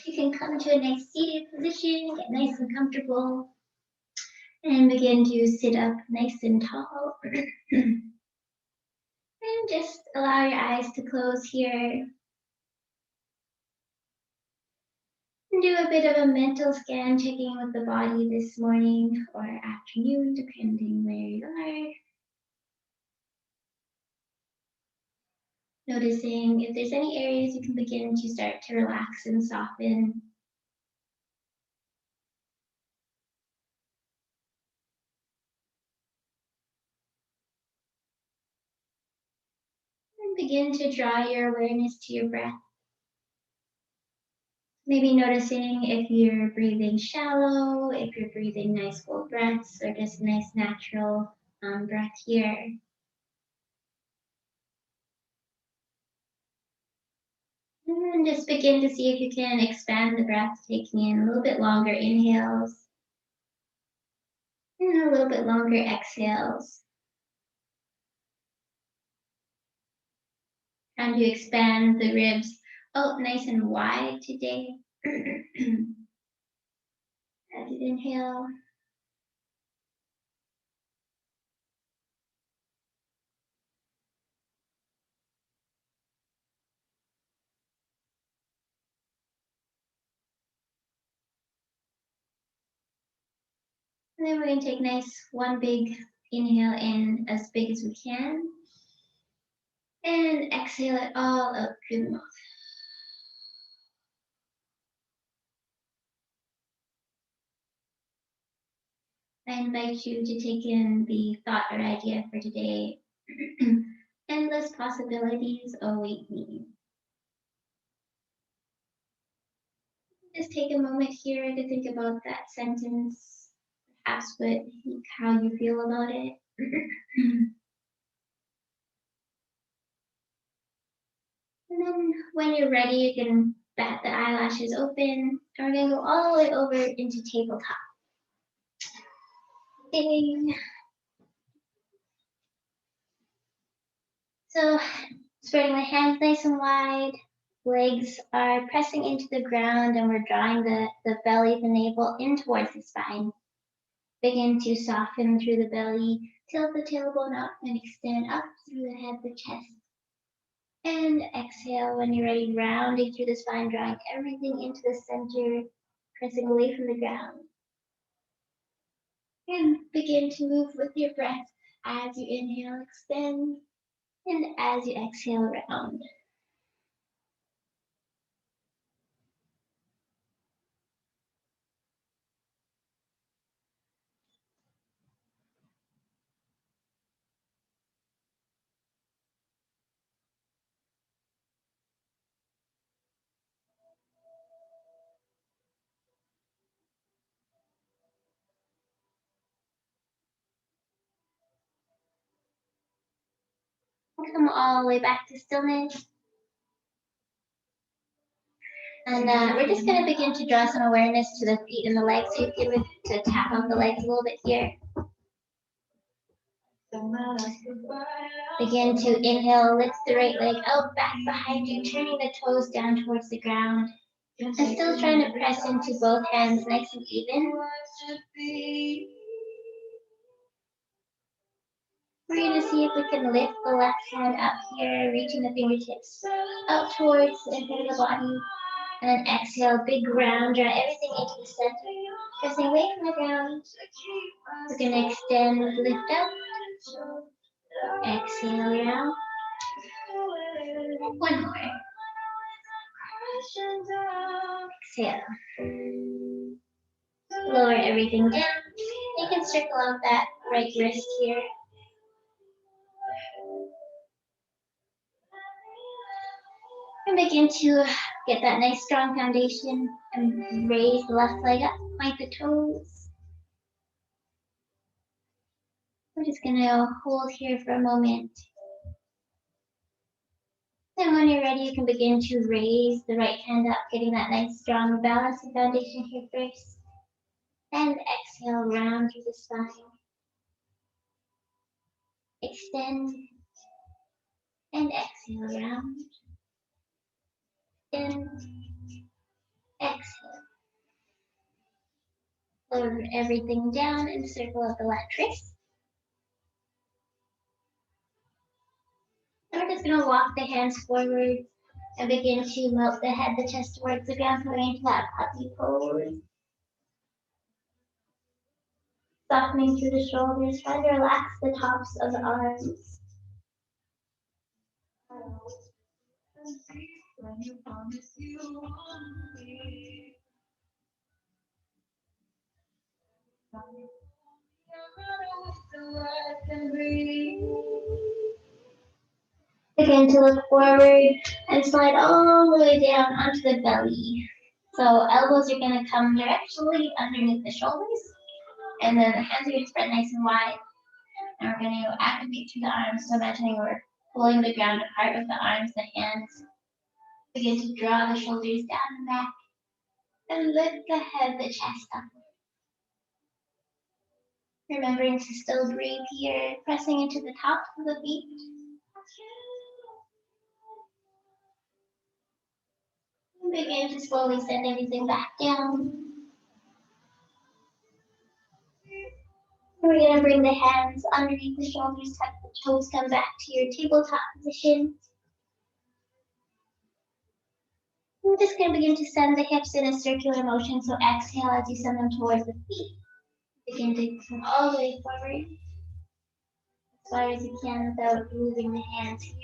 You can come to a nice seated position, get nice and comfortable, and begin to sit up nice and tall. And just allow your eyes to close here. And do a bit of a mental scan, checking with the body this morning or afternoon, depending where you are. Noticing if there's any areas you can begin to start to relax and soften. And begin to draw your awareness to your breath. Maybe noticing if you're breathing shallow, if you're breathing nice full breaths, or just nice natural breath here. And just begin to see if you can expand the breath, taking in a little bit longer inhales and a little bit longer exhales. Trying to expand the ribs out nice and wide today. As you inhale. And then we're going to take nice one big inhale in, as big as we can. And exhale it all out through the mouth. I invite you to take in the thought or idea for today. Endless possibilities await me. Just take a moment here to think about that sentence, perhaps how you feel about it. And then when you're ready, you can bat the eyelashes open. And we're going to go all the way over into tabletop. Ding. So spreading my hands nice and wide. Legs are pressing into the ground, and we're drawing the belly, the navel in towards the spine. Begin to soften through the belly, tilt the tailbone up and extend up through the head, the chest. And exhale when you're ready, rounding through the spine, drawing everything into the center, pressing away from the ground. And begin to move with your breath as you inhale, extend, and as you exhale, round. Come all the way back to stillness. And we're just going to begin to draw some awareness to the feet and the legs. So you can to tap out the legs a little bit here. Begin to inhale, lift the right leg out, back behind you, turning the toes down towards the ground. And still trying to press into both hands nice and even. We're going to see if we can lift the left hand up here, reaching the fingertips out towards the head of the body. And then exhale, big round, draw everything into the center, pressing away from the ground. We're going to extend, lift up, exhale round. One more. Exhale. Lower everything down. You can circle out that right wrist here. And begin to get that nice strong foundation and raise the left leg up, point the toes. We're just gonna hold here for a moment. Then when you're ready, you can begin to raise the right hand up, getting that nice strong balance and foundation here first. And exhale, round through the spine. Extend and exhale, round. Extend Lower everything down in a circle of the left wrist. And we're just going to walk the hands forward and begin to melt the head, the chest towards the ground, coming into that puppy pose. Softening through the shoulders, trying to relax the tops of the arms. Begin to look forward and slide all the way down onto the belly. So elbows are going to come directly underneath the shoulders, and then the hands are going to spread nice and wide. And we're going to activate through the arms. So imagining we're pulling the ground apart with the arms, the hands. Begin to draw the shoulders down and back, and lift the head, the chest up. Remembering to still breathe here, pressing into the tops of the feet. And begin to slowly send everything back down. We're going to bring the hands underneath the shoulders, tuck the toes, come back to your tabletop position. We're just going to begin to send the hips in a circular motion, so exhale as you send them towards the feet. Begin to come all the way forward as far as you can without moving the hands here.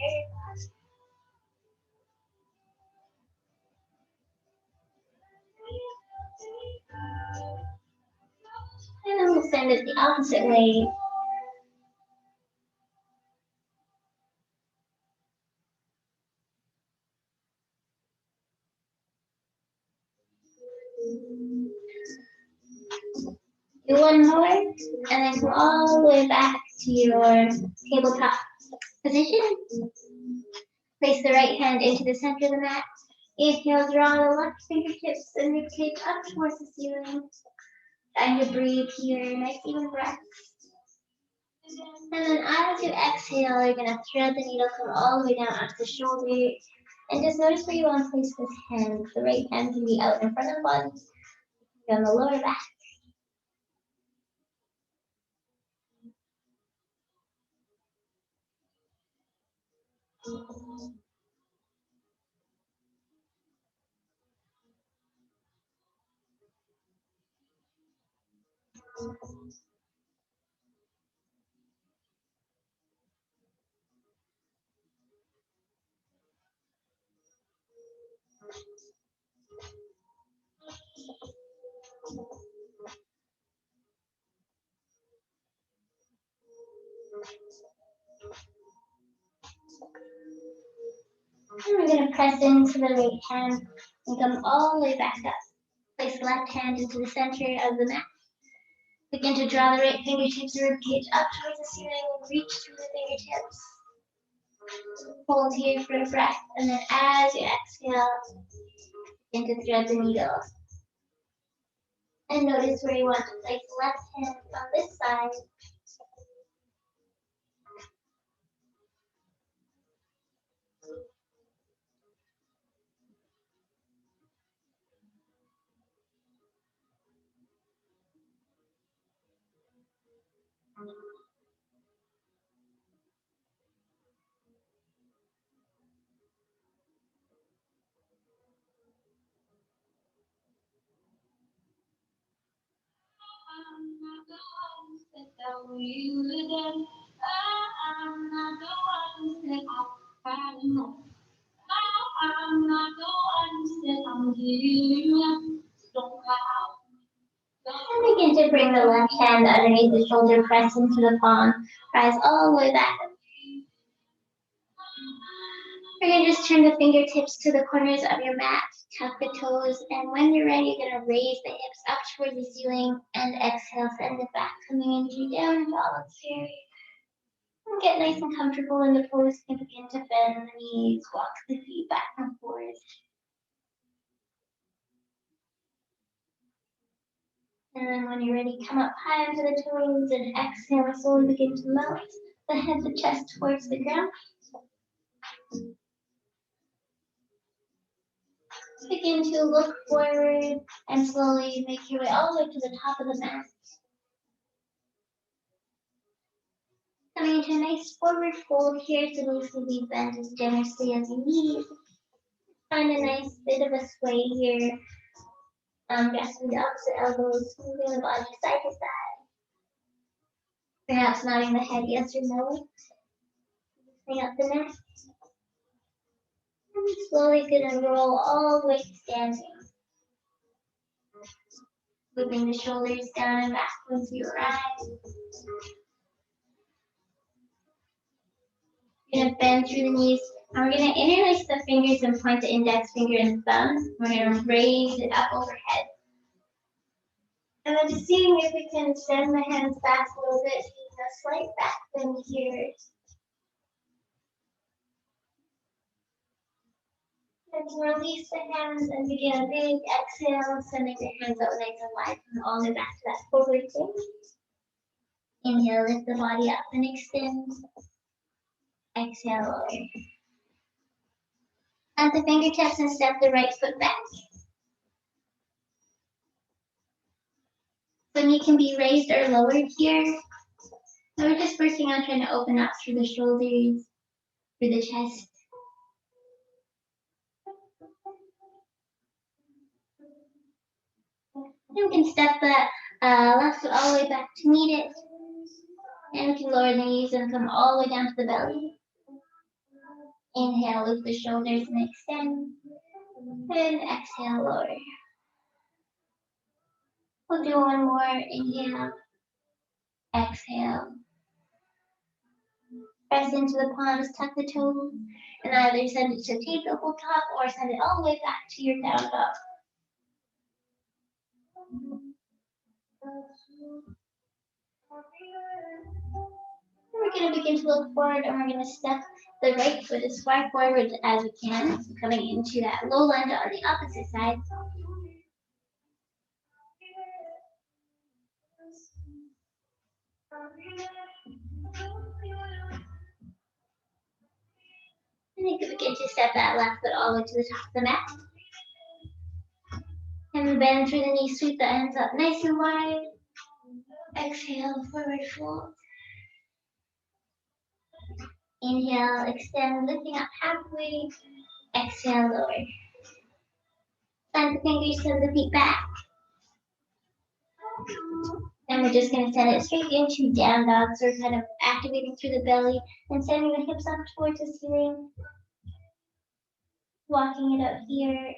And then we'll send it the opposite way. Do one more, and then go all the way back to your tabletop position. Place the right hand into the center of the mat. Inhale, draw the left fingertips and ribcage up towards the ceiling. Trying to breathe here, nice even breath. And then as you exhale, you're going to thread the needle, come all the way down onto the shoulder. And just notice where you want to place this hand. The right hand can be out in front of the body, on the lower back. And we're going to press into the right hand and come all the way back up. Place the left hand into the center of the mat. Begin to draw the right fingertips and ribcage up towards the ceiling and reach through the fingertips. Hold here for a breath, and then as you exhale, begin to thread the needle. And notice where you want to place the left hand on this side. And begin to bring the left hand underneath the shoulder, press into the palm, rise all the way back. We're going to just turn the fingertips to the corners of your mat, tuck the toes, and when you're ready, you're going to raise the hips up towards the ceiling and exhale, send it back, coming into down dog here. And get nice and comfortable in the pose and begin to bend the knees, walk the feet back and forth. And then when you're ready, come up high onto the toes and exhale, slowly begin to melt the head, the chest towards the ground. Begin to look forward and slowly make your way all the way to the top of the mat. Coming into a nice forward fold here to basically bend as generously as you need. Find a nice bit of a sway here. Grasping the opposite elbows, moving the body side to side. Perhaps nodding the head yes or no. Bring up the neck. And slowly gonna roll all the way to standing. Moving the shoulders down and back onto your eyes. You're gonna bend through the knees. And we're gonna interlace the fingers and point the index finger and thumb. We're gonna raise it up overhead. And then just seeing if we can send the hands back a little bit, taking a slight back bend here. And to release the hands and begin a big exhale, sending the hands out nice and wide and all the way back to that forward fold. Inhale, lift the body up and extend. Exhale, lower. At the fingertips and step the right foot back. So knee can be raised or lowered here. And we're just working on trying to open up through the shoulders, through the chest. And we can step that left foot all the way back to meet it. And we can lower the knees and come all the way down to the belly. Inhale, lift the shoulders and extend. And exhale, lower. We'll do one more. Inhale. Exhale. Press into the palms, tuck the toes, and either send it to tabletop or send it all the way back to your down dog. We're going to begin to look forward and we're going to step the right foot as far forward as we can, coming into that low lunge on the opposite side. And you can begin to step that left foot all the way to the top of the mat. And bend through the knees, sweep the ends up nice and wide. Exhale, forward fold. Inhale, extend, lifting up halfway. Exhale, lower. Send the fingers, send the feet back. And we're just going to send it straight into down dog. So we're kind of activating through the belly and sending the hips up towards the ceiling. Walking it up here.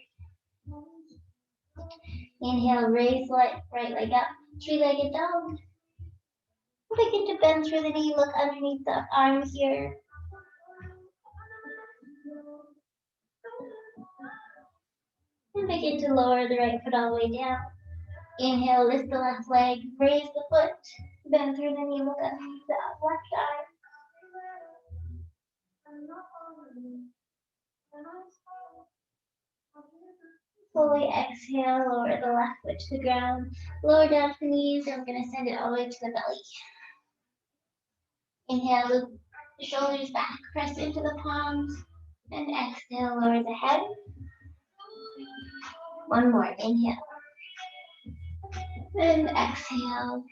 Inhale, raise right leg up, three-legged dog. Begin to bend through the knee, look underneath the arm here. And begin to lower the right foot all the way down. Inhale, lift the left leg, raise the foot, bend through the knee, look underneath the left arm. Slowly exhale, lower the left foot to the ground, lower down to the knees, and we're going to send it all the way to the belly. Inhale, loop the shoulders back, press into the palms, and exhale, lower the head. One more, inhale. And exhale.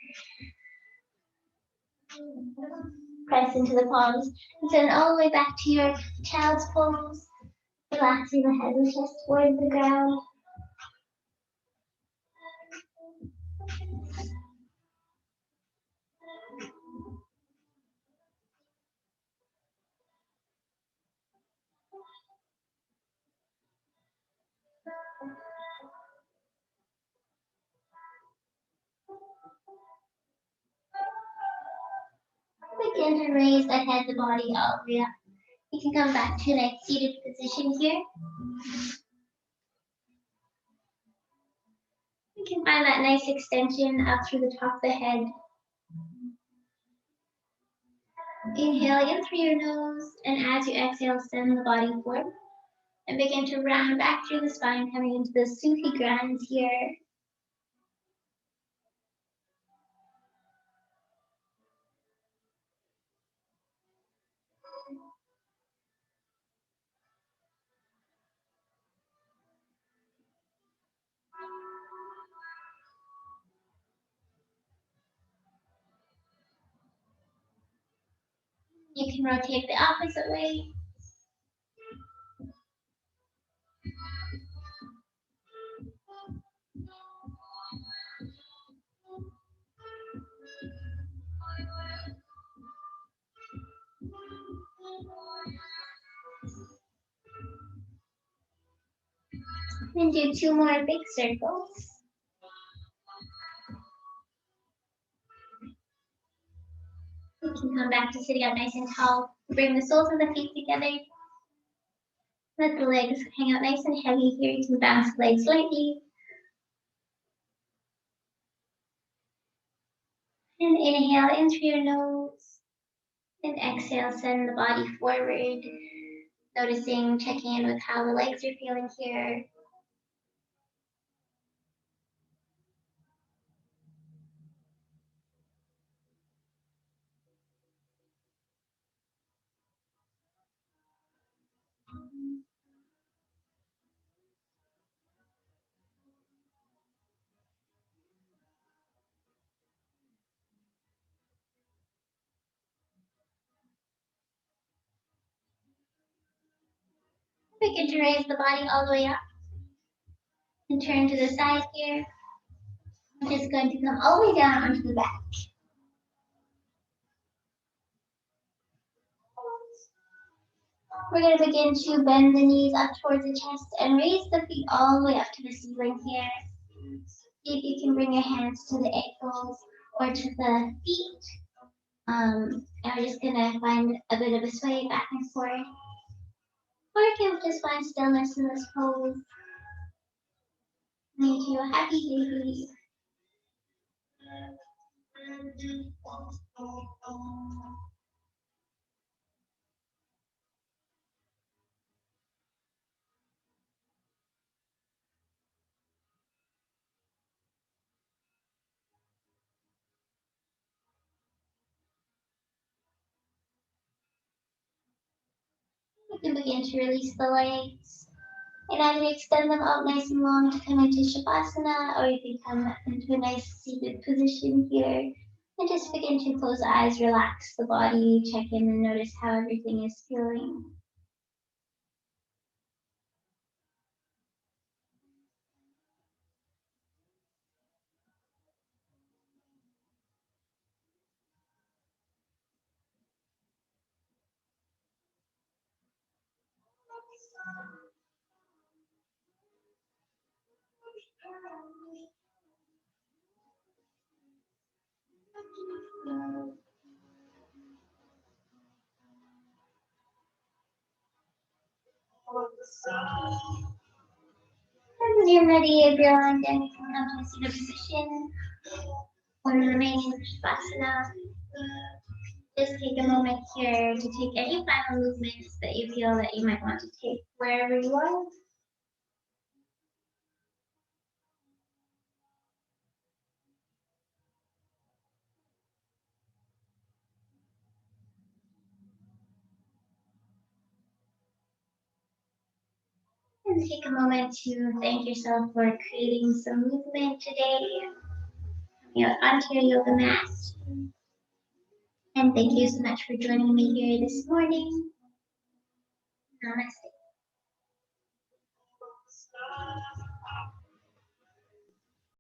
Press into the palms, and send all the way back to your child's pose, relaxing the head and chest towards the ground. Begin to raise the head, the body all the way up. You can come back to a nice seated position here. You can find that nice extension up through the top of the head. Inhale in through your nose, and as you exhale, send the body forward. And begin to round back through the spine, coming into the Sufi grands here. You can rotate the opposite way. And do 2 more big circles. You can come back to sitting up nice and tall. Bring the soles of the feet together. Let the legs hang out nice and heavy here. You can bounce the legs lightly. And inhale in through your nose. And exhale, send the body forward. Noticing, checking in with how the legs are feeling here. Begin to raise the body all the way up. And turn to the side here. I'm just going to come all the way down onto the back. We're going to begin to bend the knees up towards the chest and raise the feet all the way up to the ceiling here. See if you can bring your hands to the ankles or to the feet. And we're just going to find a bit of a sway back and forth. Or you can just find stillness in this pose. Thank you. Happy baby. You can begin to release the legs. And either extend them out nice and long to come into Shavasana, or you can come into a nice seated position here. And just begin to close the eyes, relax the body, check in and notice how everything is feeling. And when you're ready, if you're lying down, you can come to a seated position or remain in Shavasana. Just take a moment here to take any final movements that you feel that you might want to take wherever you are. And take a moment to thank yourself for creating some movement today. Onto your yoga mat. And thank you so much for joining me here this morning. Namaste.